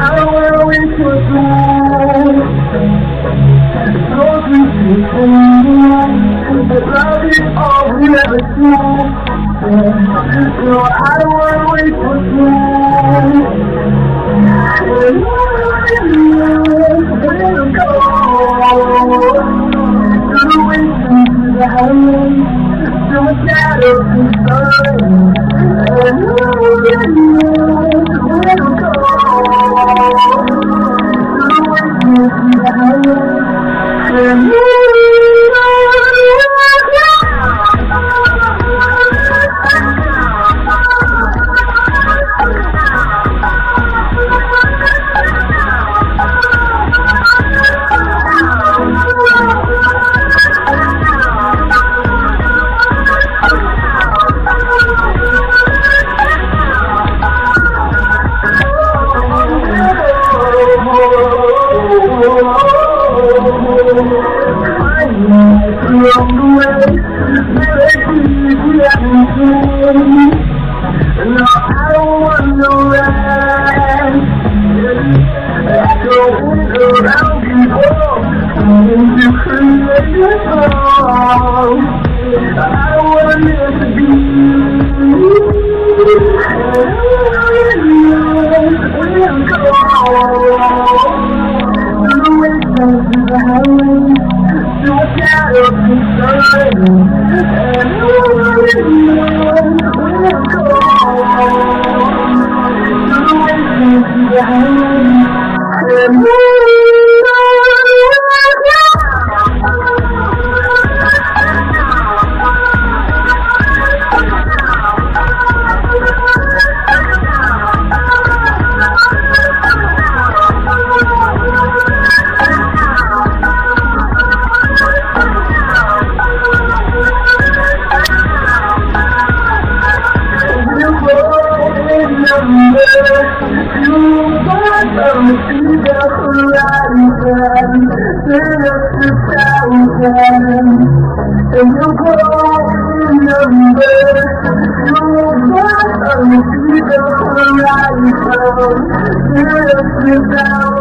I don't wanna wait for time. Those we but love is all we ever do. No, I don't wanna wait for time. Let them go. Through the winds into the highway, through the shadows and sun. Let them go. No, I don't want no rest. I don't around people to create a song. I don't want it to be. We'll go through the windows to the highway, through the shadows and sun, and we'll go. And you go in number, you got a little right,